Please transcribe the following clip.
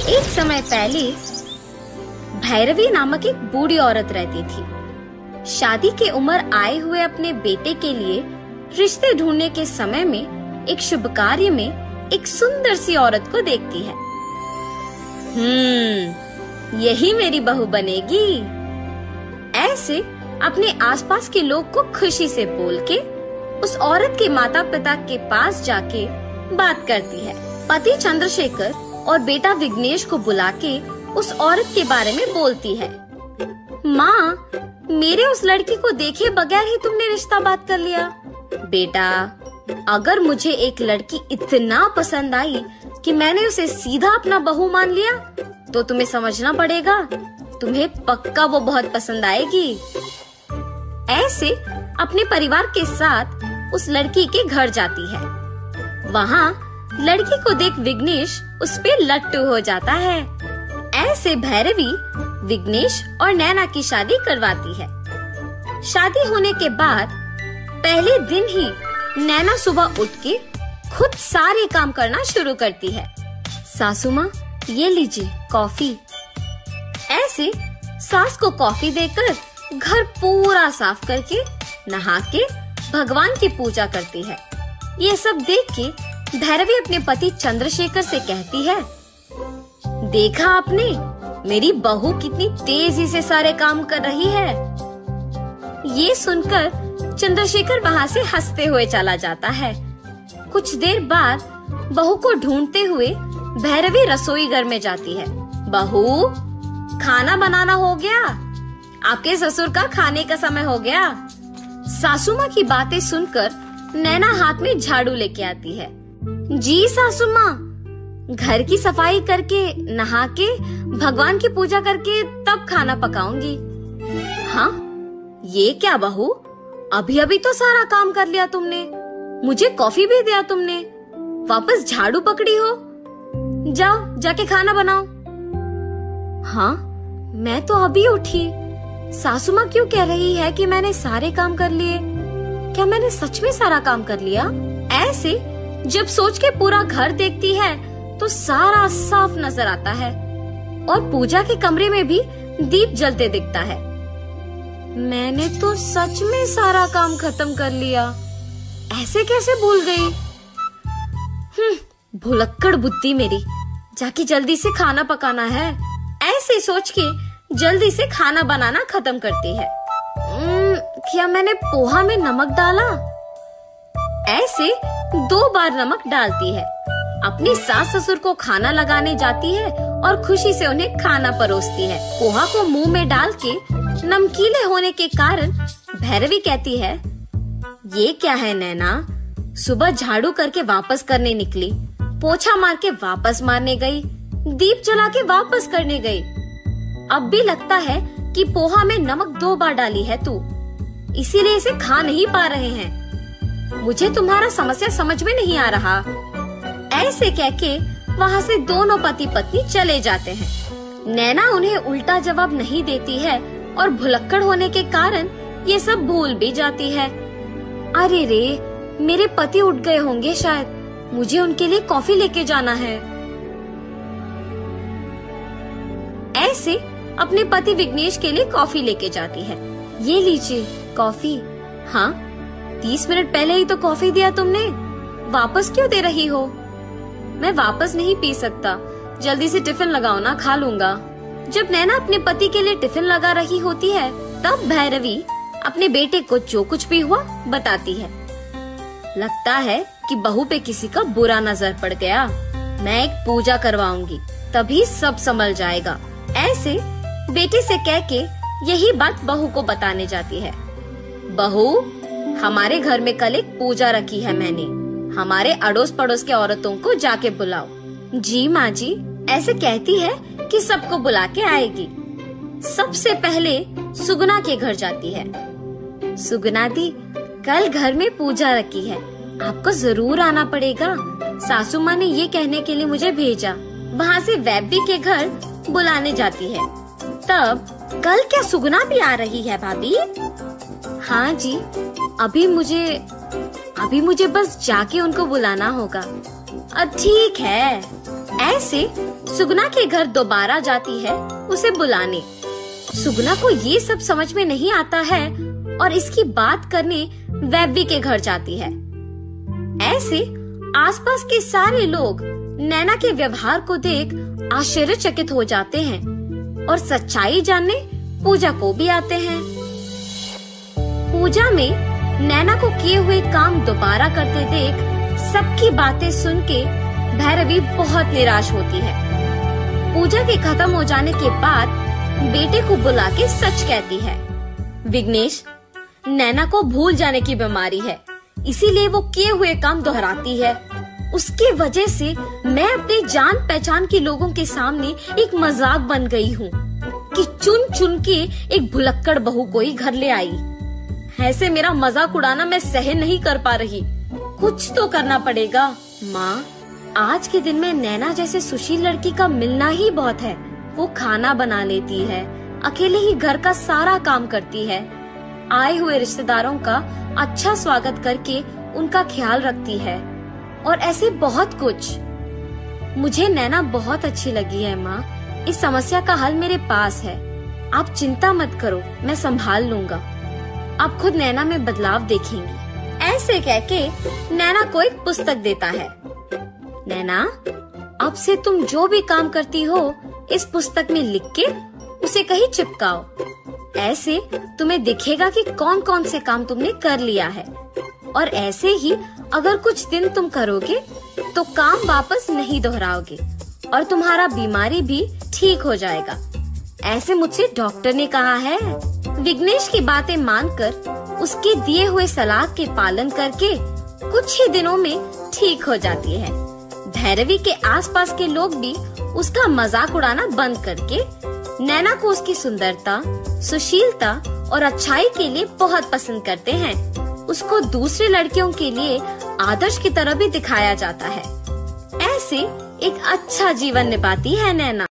एक समय पहले भैरवी नामक एक बूढ़ी औरत रहती थी। शादी की उम्र आए हुए अपने बेटे के लिए रिश्ते ढूंढने के समय में एक शुभ कार्य में एक सुंदर सी औरत को देखती है। यही मेरी बहू बनेगी। ऐसे अपने आसपास के लोग को खुशी से बोल के उस औरत के माता पिता के पास जाके बात करती है। पति चंद्रशेखर और बेटा विघ्नेश को बुला के उस औरत के बारे में बोलती है। माँ, मेरे उस लड़की को देखे बगैर ही तुमने रिश्ता बात कर लिया। बेटा, अगर मुझे एक लड़की इतना पसंद आई कि मैंने उसे सीधा अपना बहू मान लिया, तो तुम्हें समझना पड़ेगा, तुम्हें पक्का वो बहुत पसंद आएगी। ऐसे अपने परिवार के साथ उस लड़की के घर जाती है। वहाँ लड़की को देख विघ्नेश उस पे लट्टू हो जाता है। ऐसे भैरवी विघ्नेश और नैना की शादी करवाती है। शादी होने के बाद पहले दिन ही नैना सुबह उठ के खुद सारे काम करना शुरू करती है। सासू माँ, ये लीजिए कॉफी। ऐसे सास को कॉफी देकर घर पूरा साफ करके नहा के भगवान की पूजा करती है। ये सब देख के भैरवी अपने पति चंद्रशेखर से कहती है, देखा आपने, मेरी बहू कितनी तेजी से सारे काम कर रही है। ये सुनकर चंद्रशेखर वहाँ से हंसते हुए चला जाता है। कुछ देर बाद बहू को ढूंढते हुए भैरवी रसोई घर में जाती है। बहू, खाना बनाना हो गया, आपके ससुर का खाने का समय हो गया। सासू माँ की बातें सुनकर नैना हाथ में झाड़ू लेके आती है। जी सासू माँ, घर की सफाई करके नहा के भगवान की पूजा करके तब खाना पकाऊंगी। हाँ, ये क्या बहू, अभी अभी तो सारा काम कर लिया तुमने, मुझे कॉफी भी दिया तुमने, वापस झाड़ू पकड़ी हो। जाओ जाके खाना बनाओ। हाँ, मैं तो अभी उठी। सासू माँ क्यों कह रही है कि मैंने सारे काम कर लिए? क्या मैंने सच में सारा काम कर लिया? ऐसे जब सोच के पूरा घर देखती है तो सारा साफ नजर आता है और पूजा के कमरे में भी दीप जलते दिखता है। मैंने तो सच में सारा काम खत्म कर लिया, ऐसे कैसे भूल गई? भुलक्कड़ बुद्धि मेरी, जाके जल्दी से खाना पकाना है। ऐसे सोच के जल्दी से खाना बनाना खत्म करती है। क्या मैंने पोहा में नमक डाला? ऐसे 2 बार नमक डालती है। अपनी सास ससुर को खाना लगाने जाती है और खुशी से उन्हें खाना परोसती है। पोहा को मुंह में डाल के नमकीले होने के कारण भैरवी कहती है, ये क्या है नैना, सुबह झाड़ू करके वापस करने निकली, पोछा मार के वापस मारने गई, दीप जला के वापस करने गई। अब भी लगता है कि पोहा में नमक 2 बार डाली है तू, इसीलिए इसे खा नहीं पा रहे हैं। मुझे तुम्हारा समस्या समझ में नहीं आ रहा। ऐसे कह के वहाँ से दोनों पति पत्नी चले जाते हैं। नैना उन्हें उल्टा जवाब नहीं देती है और भुलक्कड़ होने के कारण ये सब भूल भी जाती है। अरे रे, मेरे पति उठ गए होंगे शायद, मुझे उनके लिए कॉफी लेके जाना है। ऐसे अपने पति विघ्नेश के लिए कॉफी लेके जाती है। ये लीजिए कॉफी। हाँ, 30 मिनट पहले ही तो कॉफी दिया तुमने, वापस क्यों दे रही हो? मैं वापस नहीं पी सकता, जल्दी से टिफिन लगाओ ना, खा लूंगा। जब नैना अपने पति के लिए टिफिन लगा रही होती है, तब भैरवी अपने बेटे को जो कुछ भी हुआ बताती है। लगता है कि बहू पे किसी का बुरा नजर पड़ गया, मैं एक पूजा करवाऊंगी, तभी सब संभल जाएगा। ऐसे बेटे से कह के यही बात बहू को बताने जाती है। बहू, हमारे घर में कल एक पूजा रखी है मैंने, हमारे अड़ोस पड़ोस के औरतों को जाके बुलाओ। जी माँ जी, ऐसे कहती है कि सबको बुला के आएगी। सबसे पहले सुगुना के घर जाती है। सुगुना दी, कल घर में पूजा रखी है, आपको जरूर आना पड़ेगा। सासू माँ ने ये कहने के लिए मुझे भेजा। वहाँ से वैभवी के घर बुलाने जाती है। तब कल क्या सुगुना भी आ रही है भाभी? हाँ जी, अभी मुझे बस जाके उनको बुलाना होगा। ठीक है, ऐसे सुगना के घर दोबारा जाती है उसे बुलाने। सुगना को ये सब समझ में नहीं आता है और इसकी बात करने वैव्य के घर जाती है। ऐसे आसपास के सारे लोग नैना के व्यवहार को देख आश्चर्यचकित हो जाते हैं और सच्चाई जानने पूजा को भी आते हैं। पूजा में नैना को किए हुए काम दोबारा करते देख सबकी बातें सुन के भैरवी बहुत निराश होती है। पूजा के खत्म हो जाने के बाद बेटे को बुला के सच कहती है। विघ्नेश, नैना को भूल जाने की बीमारी है, इसीलिए वो किए हुए काम दोहराती है। उसके वजह से मैं अपने जान पहचान के लोगों के सामने एक मजाक बन गई हूँ कि चुन चुन के एक भुलक्कड़ बहू कोई घर ले आई। ऐसे मेरा मजाक उड़ाना मैं सहन नहीं कर पा रही, कुछ तो करना पड़ेगा। माँ, आज के दिन में नैना जैसे सुशील लड़की का मिलना ही बहुत है। वो खाना बना लेती है, अकेले ही घर का सारा काम करती है, आए हुए रिश्तेदारों का अच्छा स्वागत करके उनका ख्याल रखती है और ऐसे बहुत कुछ। मुझे नैना बहुत अच्छी लगी है माँ। इस समस्या का हल मेरे पास है, आप चिंता मत करो, मैं संभाल लूंगा। आप खुद नैना में बदलाव देखेंगी। ऐसे कहके नैना को एक पुस्तक देता है। नैना, अब से तुम जो भी काम करती हो इस पुस्तक में लिख के उसे कहीं चिपकाओ। ऐसे तुम्हें दिखेगा कि कौन कौन से काम तुमने कर लिया है। और ऐसे ही अगर कुछ दिन तुम करोगे तो काम वापस नहीं दोहराओगे और तुम्हारा बीमारी भी ठीक हो जाएगा। ऐसे मुझसे डॉक्टर ने कहा है। विघ्नेश की बातें मानकर उसके दिए हुए सलाह के पालन करके कुछ ही दिनों में ठीक हो जाती है। भैरवी के आसपास के लोग भी उसका मजाक उड़ाना बंद करके नैना को उसकी सुंदरता, सुशीलता और अच्छाई के लिए बहुत पसंद करते हैं। उसको दूसरी लड़कियों के लिए आदर्श की तरह भी दिखाया जाता है। ऐसे एक अच्छा जीवन निभाती है नैना।